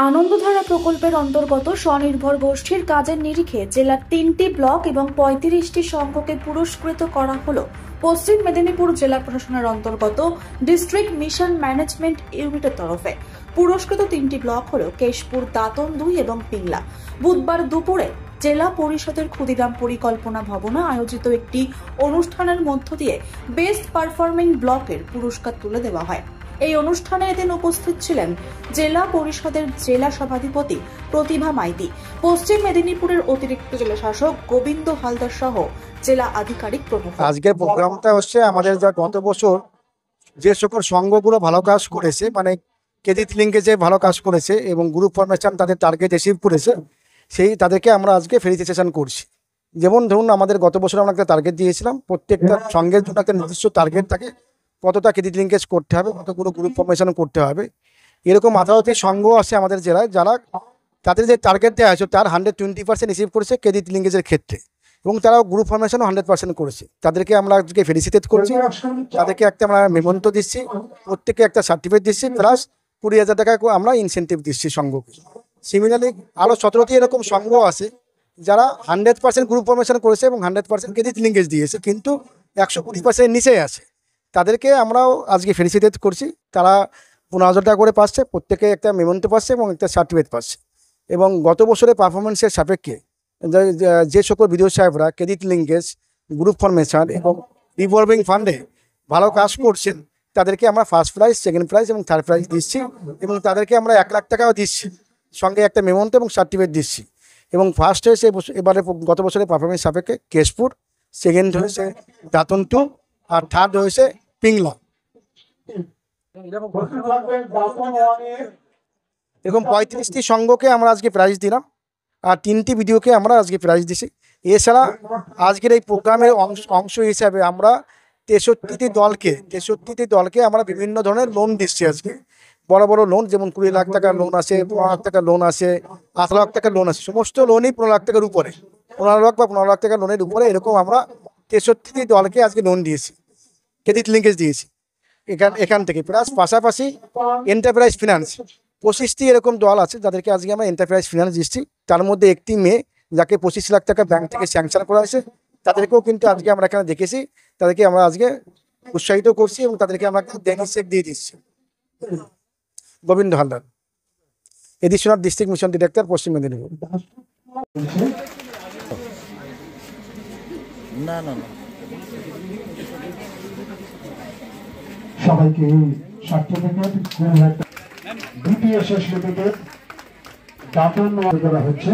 আনন্দধারা প্রকল্পের অন্তর্গত স্বনির্ভর গোষ্ঠীর কাজের নিরিখে জেলার 3টি ব্লক এবং 35টি সংঘকে পুরস্কৃত করা হলো পশ্চিম মেদিনীপুর জেলা প্রশাসনের অন্তর্গত ডিস্ট্রিক্ট মিশন ম্যানেজমেন্ট ইউনিটের তরফে। পুরস্কৃত 3টি ব্লক হলো কেশপুর, দাঁতন 2 এবং পিংলা। বুধবার দুপুরে জেলা পরিষদের ক্ষুদিরাম পরিকল্পনা ভবনে আয়োজিত একটি অনুষ্ঠানের মধ্য দিয়ে বেস্ট পারফর্মিং ব্লকের পুরস্কার তুলে দেওয়া হয়। এই অনুষ্ঠানে এদিন উপস্থিত ছিলেন জেলা পরিষদের জেলা সভাধিপতি প্রতিভা মাইতি, পশ্চিম মেদিনীপুরের অতিরিক্ত জেলা শাসক গোবিন্দ হালদার সহ জেলা আধিকারিক প্রমুখ। আজকের প্রোগ্রামটা হচ্ছে আমাদের যা গত বছর যে সকল সংঘগুলো ভালো কাজ করেছে, মানে ক্রেডিট লিঙ্কেজে ভালো কাজ করেছে এবং গ্রুপ ফরমেশন তাদের টার্গেট অ্যাচিভ করেছে, সেই তাদেরকে আমরা আজকে ফেলিসিটেশন করছি। যেমন ধরুন, আমাদের গত বছর আমরা একটা টার্গেট দিয়েছিলাম, প্রত্যেকটা সংঘের জন্য একটা নির্দিষ্ট টার্গেট থাকে, কতটা ক্রেডিট লিঙ্কেজ করতে হবে, কতগুলো গ্রুপ ফরমেশন করতে হবে। এরকম 18টি সংঘ আছে আমাদের জেলায়, যারা তাদের যে টার্গেট দেওয়া হয়েছে তার 120% রিসিভ করেছে ক্রেডিট লিঙ্কেজের ক্ষেত্রে, এবং তারাও গ্রুপ ফরমেশনও 100% করেছে। তাদেরকে আমরা আজকে ফেলিসিটেট করছি, তাদেরকে একটা আমরা মেমন্টো দিচ্ছি, প্রত্যেকে একটা সার্টিফিকেট দিচ্ছি, প্লাস 20,000 টাকা আমরা ইনসেন্টিভ দিচ্ছি সংঘকে। সিমিলারলি আরও 17টি এরকম সংঘ আছে যারা 100% গ্রুপ ফরমেশন করেছে এবং 100% ক্রেডিট লিঙ্কেজ দিয়েছে, কিন্তু 120% নিচে আছে। তাদেরকে আমরাও আজকে ফেলিসিটেট করছি। তারা 15,000 টাকা করে পাচ্ছে, প্রত্যেকে একটা মেমন্টো পাচ্ছে এবং একটা সার্টিফিকেট পাচ্ছে। এবং গত বছরের পারফরমেন্সের সাপেক্ষে যে সকল বিডিও সাহেবরা ক্রেডিট লিঙ্কেজ, গ্রুপ ফরমেশন এবং রিভলভিং ফান্ডে ভালো কাজ করছেন, তাদেরকে আমরা ফার্স্ট প্রাইজ, সেকেন্ড প্রাইজ এবং থার্ড প্রাইজ দিচ্ছি, এবং তাদেরকে আমরা 1 লাখ টাকাও দিচ্ছি, সঙ্গে একটা মেমন্টো এবং সার্টিফিকেট দিচ্ছি। এবং ফার্স্ট হয়েছে এবারে গত বছরের পারফরমেন্স সাপেক্ষে কেশপুর, সেকেন্ড হয়েছে দাঁতন 2, আর থার্ড হয়েছে পিংলা। এরকম 35টি সংঘকে আমরা আজকে প্রাইজ দিলাম, আর 3টি ভিডিওকে আমরা আজকে প্রাইজ দিছি। এছাড়া আজকের এই প্রোগ্রামের অংশ হিসাবে আমরা 63টি দলকে আমরা বিভিন্ন ধরনের লোন দিচ্ছি। আজকে বড় বড় লোন, যেমন 20 লাখ টাকার লোন আছে, 15 লাখ টাকার লোন আছে, 8 লাখ টাকার লোন আছে, সমস্ত লোনই 15 লাখ টাকার উপরে, 15 লাখ বা 15 লাখ টাকার লোনের উপরে, এরকম আমরা 63টি দলকে আজকে লোন দিয়েছি, ক্রেডিট লিঙ্কেজ দিয়েছি এখান থেকে। প্লাস পাশাপাশি এন্টারপ্রাইজ ফিনান্স 25টি এরকম দল আছে যাদেরকে আজকে আমরা এন্টারপ্রাইজ ফিনান্স দিচ্ছি। তার মধ্যে একটি মেয়ে যাকে 25 লাখ টাকা ব্যাংক থেকে স্যাংশন করা হয়েছে, তাদেরকেও কিন্তু আজকে আমরা এখানে দেখেছি। তাদেরকে আমরা আজকে উৎসাহিত করছি এবং তাদেরকে আমরা ডেনিশ চেক দিয়ে দিচ্ছি। Gobinda Haldar, additional district mission director, Paschim Medinipur. সবাইকে সার্টিফিকেট দ্বিতীয় শেষ লিমিটেড দাঁতন করা হচ্ছে।